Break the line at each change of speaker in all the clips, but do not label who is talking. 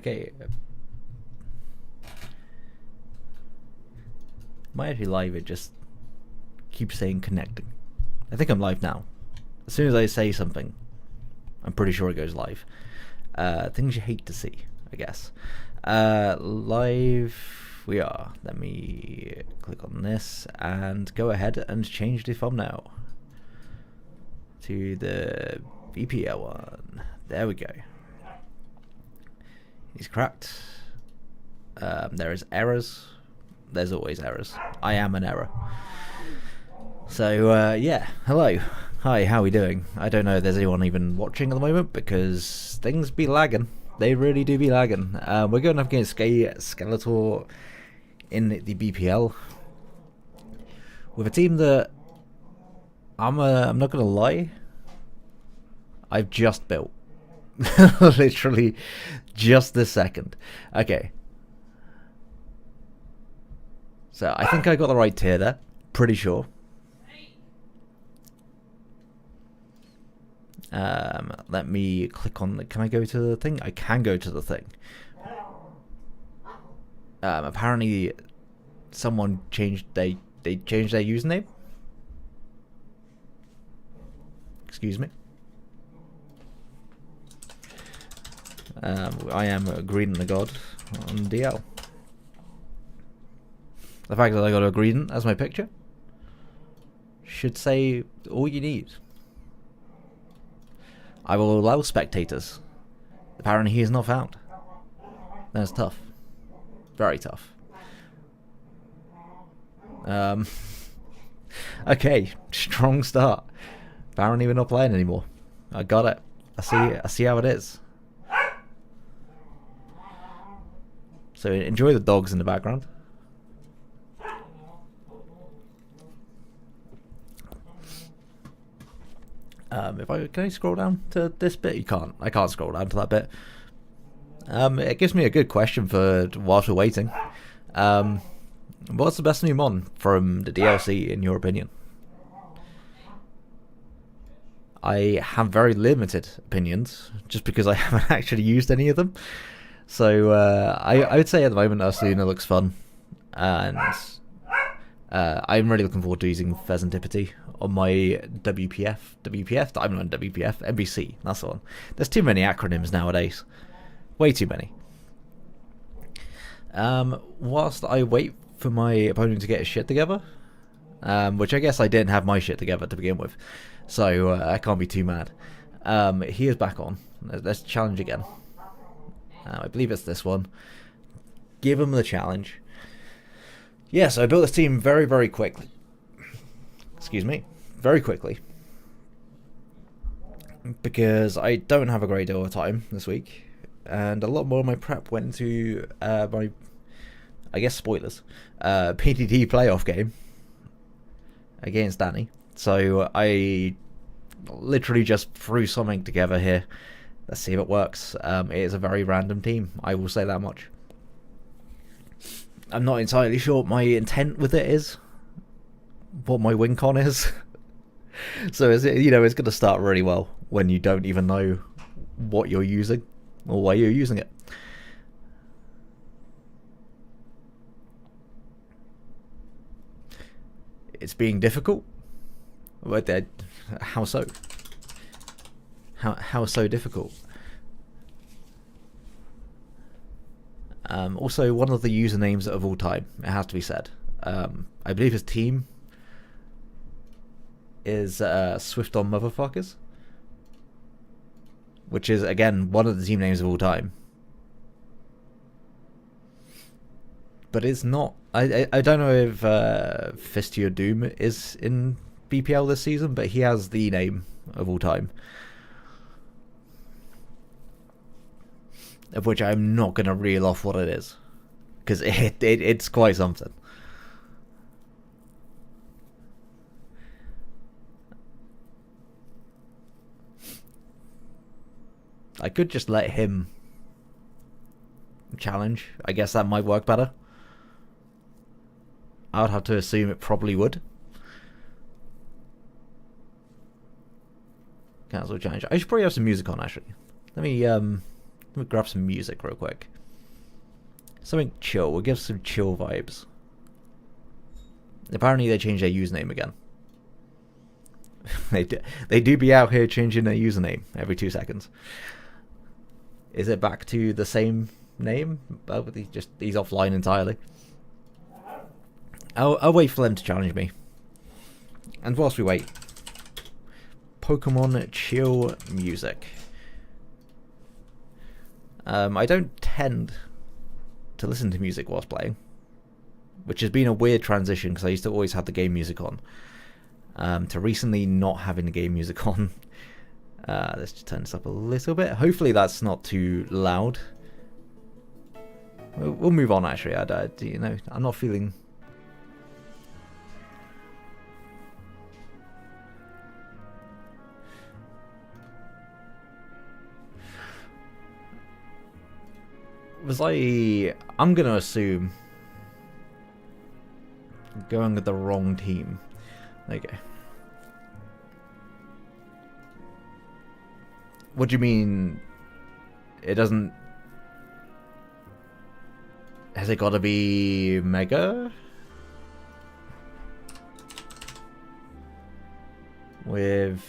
Okay. Am I actually live? It just keeps saying connecting. I think I'm live now. As soon as I say something, I'm pretty sure it goes live. Things you hate to see, I guess. Live we are. Let me click on this and go ahead and change the thumbnail to the Bpl one. There we go. He's cracked. There is errors. There's always errors. I am an error. So yeah, hello. Hi, how are we doing? I don't know if there's anyone even watching at the moment because things be lagging. They really do be lagging. We're going up against Skeletor in the Bpl with a team that I'm not gonna lie, I've just built. Literally just this second. Okay. So I think I got the right tier there. Pretty sure. Let me click on the... Can I go to the thing? I can go to the thing. Apparently someone changed... They changed their username. Excuse me. I am Greedent the God on DL. The fact that I got a Greedent as my picture should say all you need. I will allow spectators. Apparently he is not found. That's tough. Very tough. Okay, strong start. Apparently we're not playing anymore. I got it. I see how it is. So enjoy the dogs in the background. Can I scroll down to this bit? You can't. I can't scroll down to that bit. It gives me a good question for whilst we're waiting. What's the best new mon from the DLC in your opinion? I have very limited opinions, just because I haven't actually used any of them. So I would say at the moment Ursula looks fun, and I'm really looking forward to using Pheasantipity on my WPF, Diamond WPF, MVC, that's the one. There's too many acronyms nowadays. Way too many. Whilst I wait for my opponent to get his shit together, which I guess I didn't have my shit together to begin with, so I can't be too mad. He is back on. Let's challenge again. I believe it's this one. Give him the challenge. Yeah, so I built this team very, very quickly. Excuse me. Very quickly. Because I don't have a great deal of time this week. And a lot more of my prep went into my, I guess, spoilers, PDD playoff game against Danny. So I literally just threw something together here. Let's see if it works. It is a very random team, I will say that much. I'm not entirely sure what my intent with it is, what my win con is. So it's going to start really well when you don't even know what you're using or why you're using it. It's being difficult. But how so? How so difficult? Also, one of the usernames of all time, it has to be said. I believe his team is Swift on Motherfuckers, which is, again, one of the team names of all time. But it's not... I don't know if Fistio Doom is in BPL this season, but he has the name of all time. Of which I'm not going to reel off what it is, because it's quite something. I could just let him challenge. I guess that might work better. I would have to assume it probably would. Cancel challenge. I should probably have some music on, actually. Let me Let me grab some music real quick. Something chill. We'll give some chill vibes. Apparently they changed their username again. They do be out here changing their username every 2 seconds. Is it back to the same name? He's offline entirely. I'll wait for them to challenge me. And whilst we wait, Pokemon chill music. I don't tend to listen to music whilst playing, which has been a weird transition because I used to always have the game music on, to recently not having the game music on. Let's just turn this up a little bit. Hopefully that's not too loud. We'll move on. Actually, I'm not feeling. I'm gonna assume going with the wrong team. There you go. What do you mean? It doesn't. Has it got to be Mega? With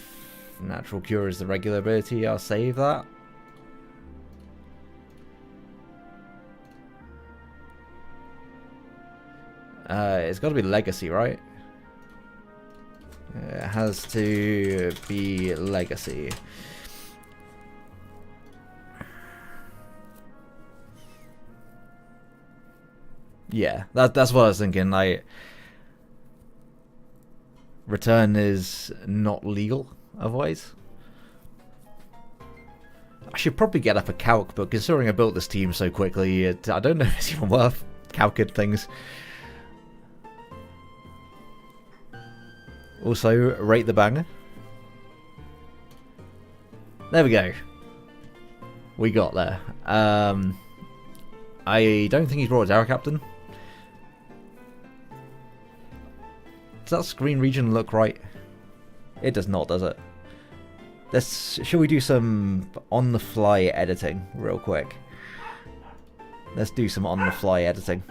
Natural Cure as the regular ability, I'll save that. It's got to be Legacy, right? It has to be Legacy. Yeah, that's what I was thinking. Return is not legal otherwise. I should probably get up a calc, but considering I built this team so quickly, I don't know if it's even worth calcing things. Also, rate the banger. There we go. We got there. I don't think he's brought a Terra Captain. Does that screen region look right? It does not, does it? Shall we do some on-the-fly editing real quick? Let's do some on-the-fly editing.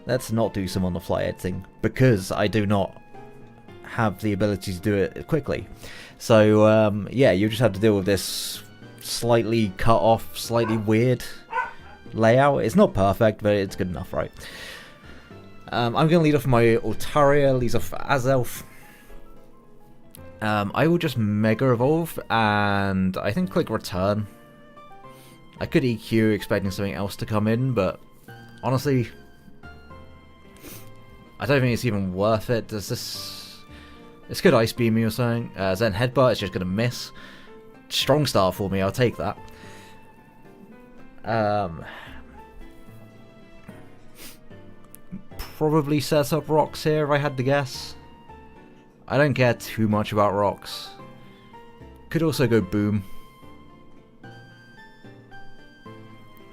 Let's not do some on-the-fly editing, because I do not have the ability to do it quickly. So, yeah, you just have to deal with this slightly cut off, slightly weird layout. It's not perfect, but it's good enough, right? I'm going to lead off my Altaria, leads off Azelf. I will just Mega Evolve, and I think click Return. I could EQ expecting something else to come in, but honestly, I don't think it's even worth it. Does this... This could Ice Beam me or something. Zen Headbutt is just going to miss. Strong Start for me, I'll take that. Probably set up Rocks here if I had to guess. I don't care too much about Rocks. Could also go Boom.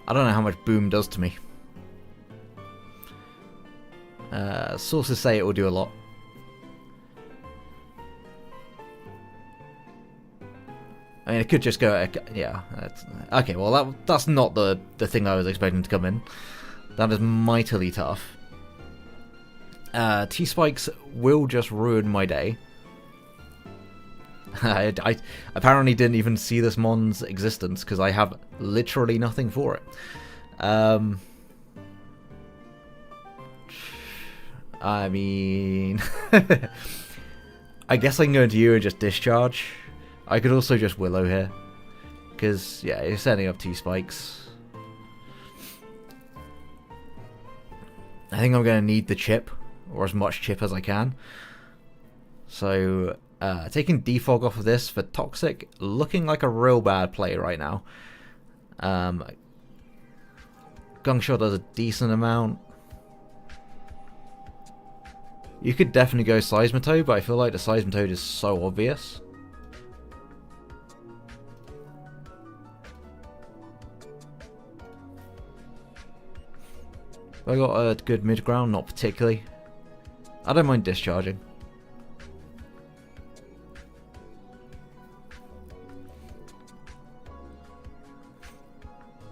I don't know how much Boom does to me. Sources say it will do a lot. I mean, it could just go... Yeah. Okay, well, that's not the thing I was expecting to come in. That is mightily tough. T-Spikes will just ruin my day. I apparently didn't even see this mon's existence, because I have literally nothing for it. I mean... I guess I can go into you and just discharge. I could also just Willow here. Because, yeah, you're setting up T-Spikes. I think I'm going to need the chip. Or as much chip as I can. So, taking Defog off of this for Toxic. Looking like a real bad play right now. Gungshot does a decent amount. You could definitely go Seismitoad, but I feel like the Seismitoad is so obvious. I got a good mid ground, not particularly. I don't mind discharging.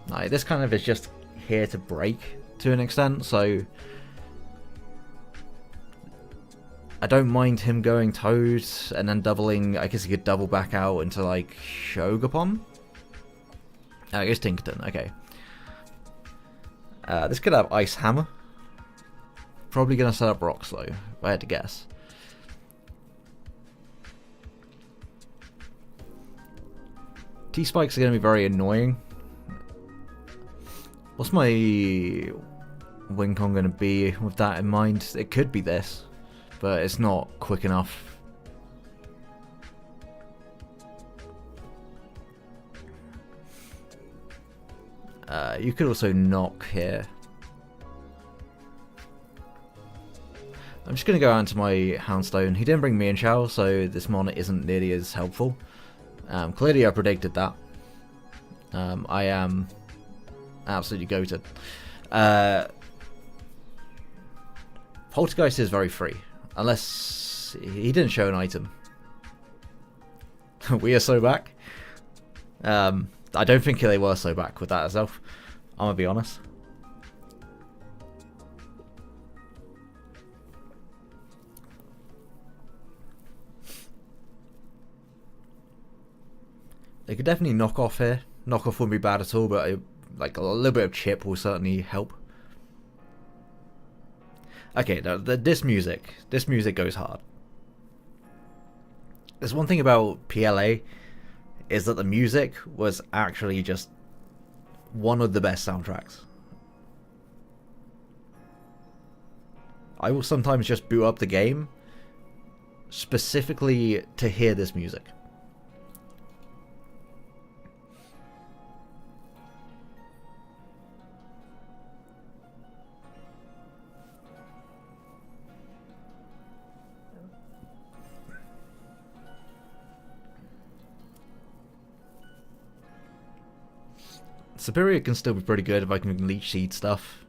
No, this kind of is just here to break to an extent, so I don't mind him going Toad and then doubling. I guess he could double back out into like Shogapon. I guess Tinkerton. Okay. This could have Ice Hammer. Probably gonna set up Rocks though, if I had to guess. T-Spikes are gonna be very annoying. What's my win con going to be with that in mind? It could be this, but it's not quick enough. You could also knock here. I'm just going to go out into my Houndstone. He didn't bring me in Chow, so this mon isn't nearly as helpful. Clearly I predicted that. I am absolutely goated. Poltergeist is very free, unless he didn't show an item. We are so back. I don't think they were so back with that itself. I'm gonna be honest. They could definitely knock off here. Knock off wouldn't be bad at all, but like a little bit of chip will certainly help. Okay, now this music goes hard. There's one thing about PLA is that the music was actually just one of the best soundtracks. I will sometimes just boot up the game specifically to hear this music. Superior can still be pretty good if I can leech seed stuff.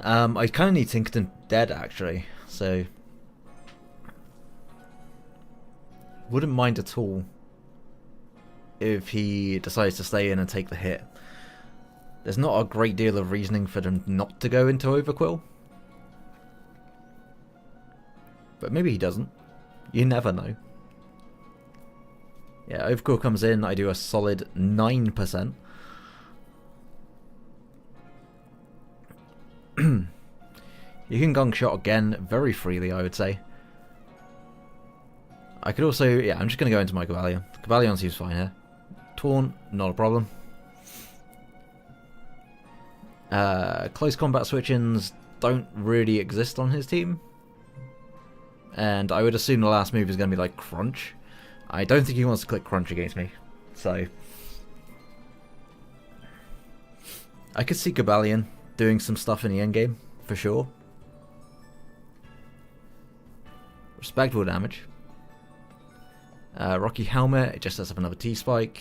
I kind of need Tinkerton dead actually, so wouldn't mind at all if he decides to stay in and take the hit. There's not a great deal of reasoning for them not to go into Overquill, but maybe he doesn't. You never know. Yeah, Overquill comes in, I do a solid 9%. You can gong shot again very freely, I would say. I could also, yeah, I'm just going to go into my Cavalion. Cavalion seems fine here. Taunt, not a problem. Close combat switch-ins don't really exist on his team. And I would assume the last move is going to be like Crunch. I don't think he wants to click Crunch against me, so I could see Cavalion doing some stuff in the endgame, for sure. Respectable damage. Rocky Helmet, it just sets up another T-Spike.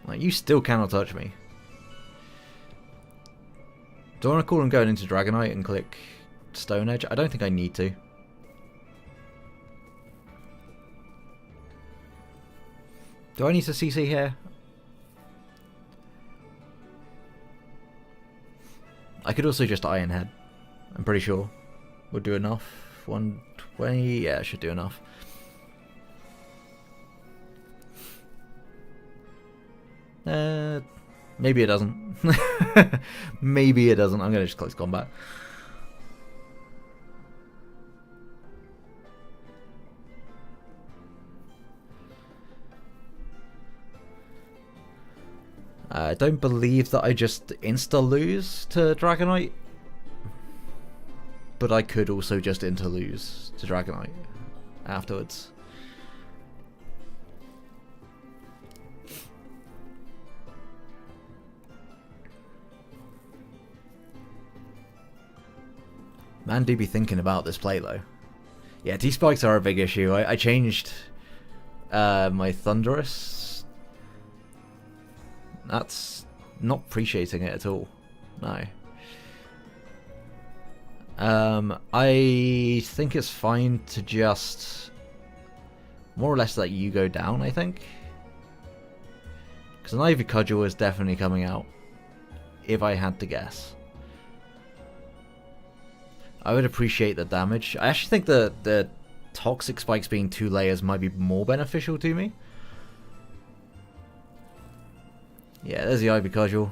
Like, you still cannot touch me. Do I want to call him going into Dragonite and click Stone Edge? I don't think I need to. Do I need to CC here? I could also just Iron Head. I'm pretty sure would do enough. 120, yeah, should do enough. Maybe it doesn't. Maybe it doesn't. I'm going to just close combat. I don't believe that I just insta-lose to Dragonite. But I could also just insta-lose to Dragonite afterwards. Man do be thinking about this play though. Yeah, T-Spikes are a big issue. I changed My Thunderous. That's not appreciating it at all. No. I think it's fine to just more or less let you go down, I think. Because an Ivy Cudgel is definitely coming out, if I had to guess. I would appreciate the damage. I actually think the Toxic Spikes being 2 layers might be more beneficial to me. Yeah, there's the Ivy Cudgel.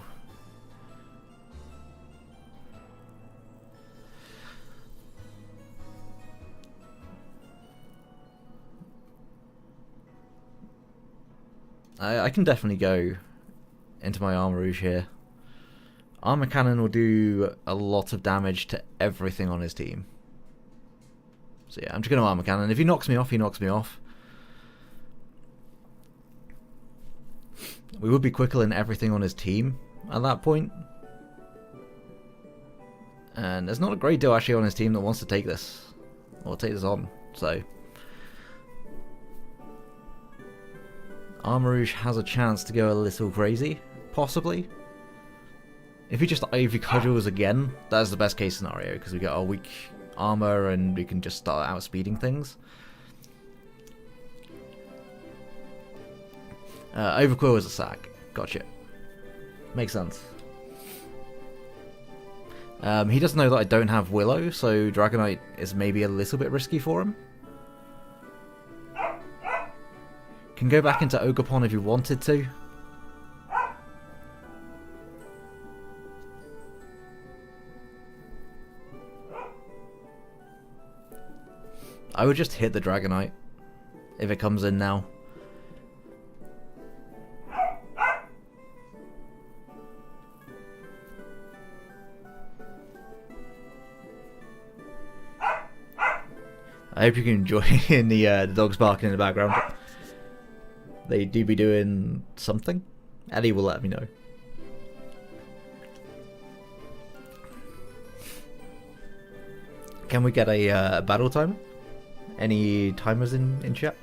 I can definitely go into my Armor Rouge here. Armor Cannon will do a lot of damage to everything on his team. So yeah, I'm just going to Armor Cannon. If he knocks me off, he knocks me off. We would be quicker than everything on his team at that point. And there's not a great deal actually on his team that wants to take this. Or take this on, so... Armor Rouge has a chance to go a little crazy, possibly. If he just Ivy Cudgels again, that's the best case scenario, because we get our weak armor and we can just start outspeeding things. Overquill is a sack. Gotcha. Makes sense. He doesn't know that I don't have Willow, so Dragonite is maybe a little bit risky for him. Can go back into Ogerpon if you wanted to. I would just hit the Dragonite if it comes in now. I hope you can enjoy the dogs barking in the background. They do be doing something. Eddie will let me know. Can we get a battle timer? Any timers in chat?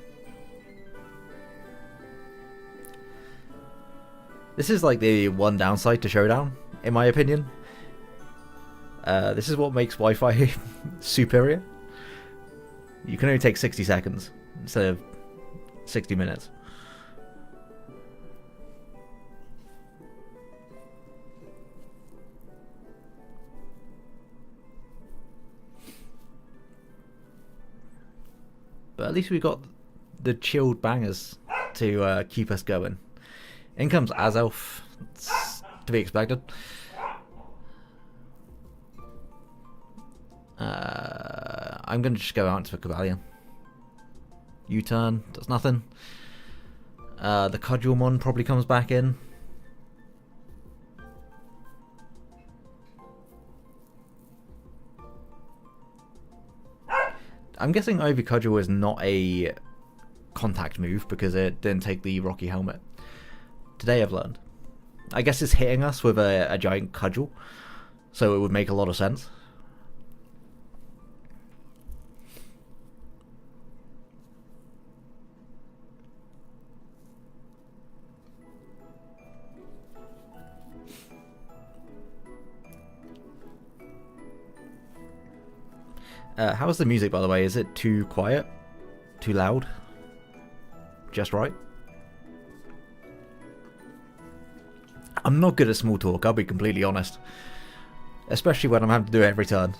This is like the one downside to Showdown, in my opinion. This is what makes Wi-Fi superior. You can only take 60 seconds instead of 60 minutes. But at least we got the chilled bangers to keep us going. In comes Azelf. It's to be expected. I'm going to just go out into the Cavalion. U-turn, does nothing. The Cudgelmon probably comes back in. I'm guessing Ivy Cudgel is not a contact move because it didn't take the Rocky Helmet. Today I've learned. I guess it's hitting us with a giant cudgel, so it would make a lot of sense. How's the music, by the way? Is it too quiet? Too loud? Just right? I'm not good at small talk, I'll be completely honest. Especially when I'm having to do it every turn.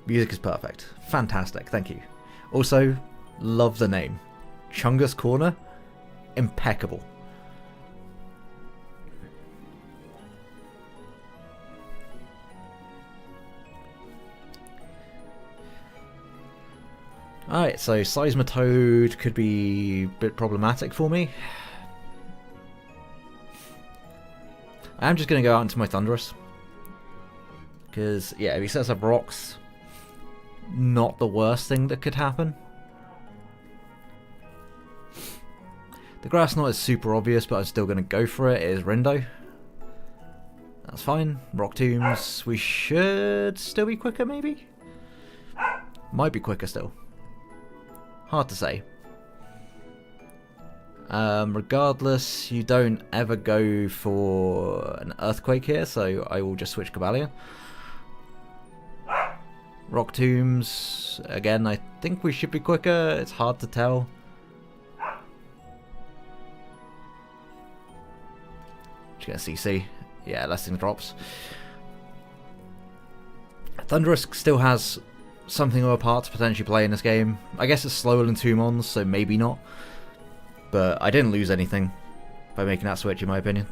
Music is perfect. Fantastic, thank you. Also, love the name. Chungus Corner? Impeccable. Alright, so Seismitoad could be a bit problematic for me. I'm just going to go out into my Thunderous. Because, yeah, if he sets up rocks, not the worst thing that could happen. The Grass Knot is super obvious, but I'm still going to go for it. It is Rindo. That's fine. Rock Tombs, we should still be quicker, maybe? Might be quicker still. Hard to say. Regardless, you don't ever go for an Earthquake here, so I will just switch Cobalion. Rock Tombs, again, I think we should be quicker. It's hard to tell. Just gonna CC. Yeah, less thing drops. Thundurus still has something of a part to potentially play in this game. I guess it's slower than 2 Mons, so maybe not. But I didn't lose anything by making that switch, in my opinion.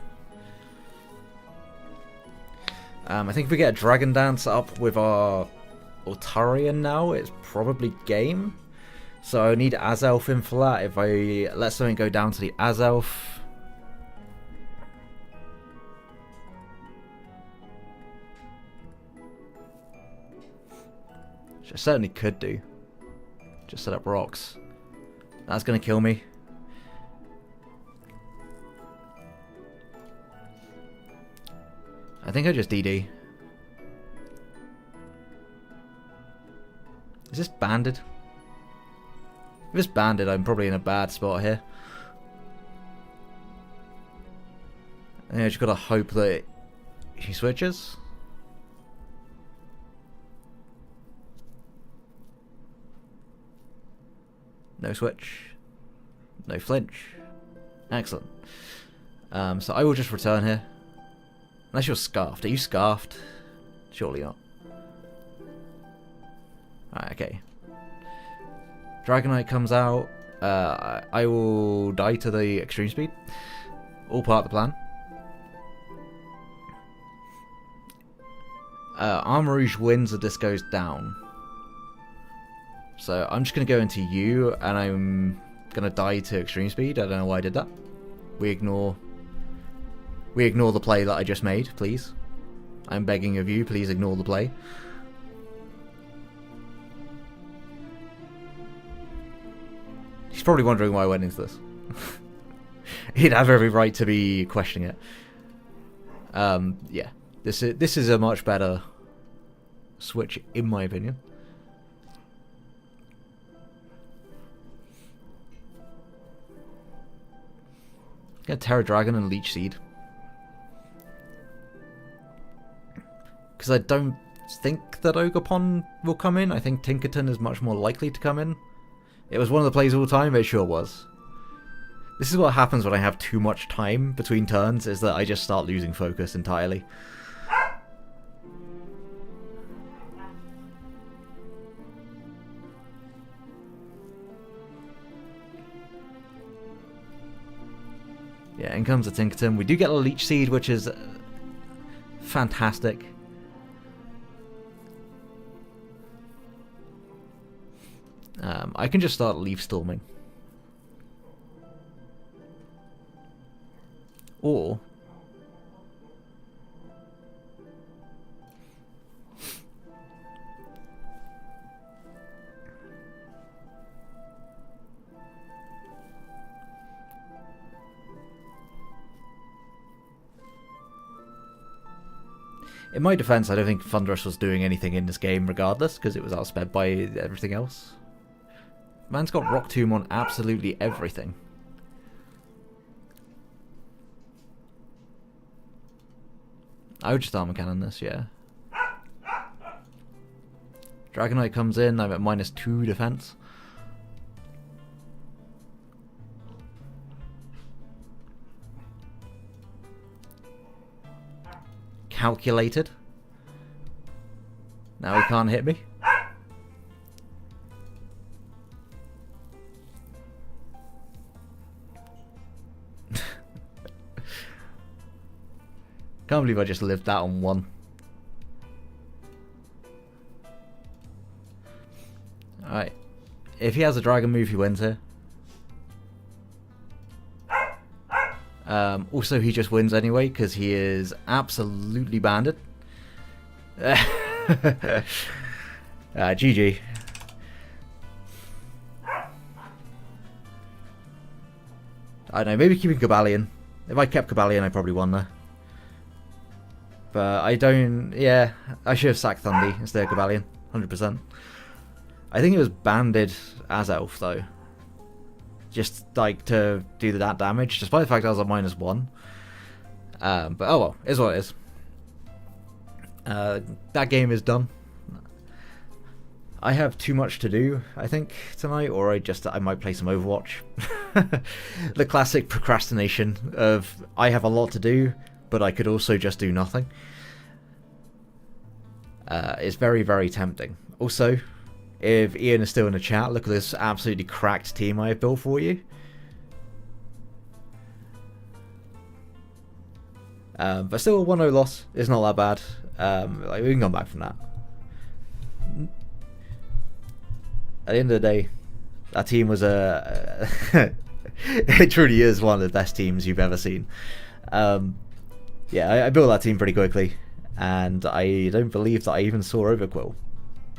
I think if we get a Dragon Dance up with our Altarian now, it's probably game. So I need Azelf in for that. If I let something go down to the Azelf. Which I certainly could do. Just set up rocks. That's going to kill me. I think I just DD. Is this banded? If it's banded, I'm probably in a bad spot here. I think I just gotta hope that he switches. No switch. No flinch. Excellent. So I will just return here. Unless you're scarfed. Are you scarfed? Surely not. Alright, okay. Dragonite comes out. I will die to the extreme speed. All part of the plan. Armourouge wins if this goes down. So I'm just going to go into you and I'm going to die to extreme speed. I don't know why I did that. We ignore the play that I just made, please. I'm begging of you, please ignore the play. He's probably wondering why I went into this. He'd have every right to be questioning it. Yeah. This is a much better switch, in my opinion. Get Terra Dragon and Leech Seed. Because I don't think that Ogerpon will come in. I think Tinkerton is much more likely to come in. It was one of the plays all the time, it sure was. This is what happens when I have too much time between turns, is that I just start losing focus entirely. Yeah, in comes the Tinkerton. We do get a Leech Seed, which is fantastic. I can just start Leaf Storming. Or in my defense, I don't think Thundurus was doing anything in this game regardless, because it was outsped by everything else. Man's got Rock Tomb on absolutely everything. I would just Armor Cannon this, yeah. Dragonite comes in, I'm at -2 defense. Calculated. Now he can't hit me. Can't believe I just lived that on 1. Alright. If he has a dragon move, he wins here. Also, he just wins anyway, because he is absolutely banded. GG. I don't know, maybe keeping Cobalion. If I kept Cobalion, I probably won there. But I don't... Yeah, I should have sacked Thundy instead of Cobalion. 100%. I think it was banded as elf though, just like to do that damage, despite the fact I was at -1. But oh well, is what it is. That game is done. I have too much to do, I think, tonight, or I might play some Overwatch. The classic procrastination of I have a lot to do, but I could also just do nothing. It's very, very tempting. Also, if Ian is still in the chat, look at this absolutely cracked team I have built for you. But still a 1-0 loss is not that bad. Like, we can come back from that. At the end of the day, that team was it truly is one of the best teams you've ever seen. Yeah, I built that team pretty quickly, and I don't believe that I even saw Overquill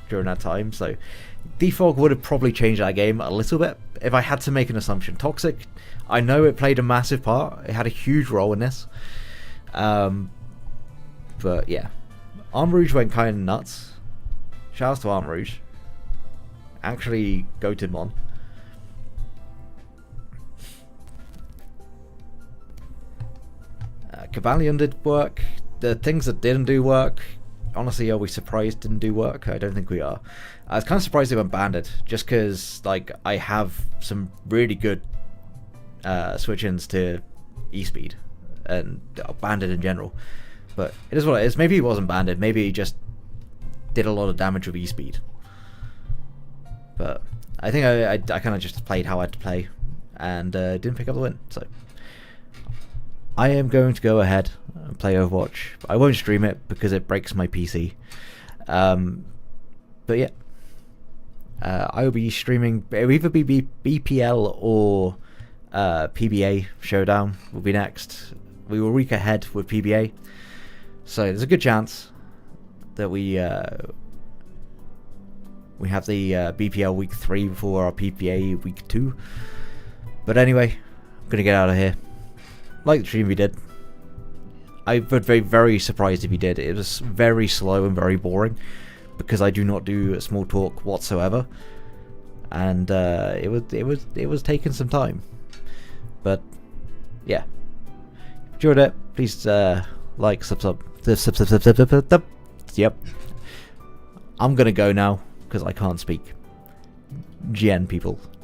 during that time, so Defog would have probably changed that game a little bit if I had to make an assumption. Toxic, I know it played a massive part, it had a huge role in this, but yeah, Arm Rouge went kind of nuts. Shouts to Arm Rouge. Actually goated Mon. Cavalion did work. The things that didn't do work, honestly, are we surprised didn't do work? I don't think we are. I was kind of surprised they went banded, just because like I have some really good switch-ins to E-Speed and banded in general. But it is what it is. Maybe he wasn't banded. Maybe he just did a lot of damage with E-Speed. But I think I kind of just played how I had to play and didn't pick up the win. So I am going to go ahead and play Overwatch. I won't stream it because it breaks my PC. But yeah, I will be streaming. It will either be BPL or PBA Showdown will be next. We will week ahead with PBA, so there's a good chance that we have the BPL week 3 before our PPA week 2. But anyway, I'm gonna get out of here. Like the stream we did. I would be very surprised if he did. It was very slow and very boring because I do not do small talk whatsoever, and it was taking some time. But yeah, enjoyed it. Please like, sub. Yep. I'm gonna go now because I can't speak. GN people.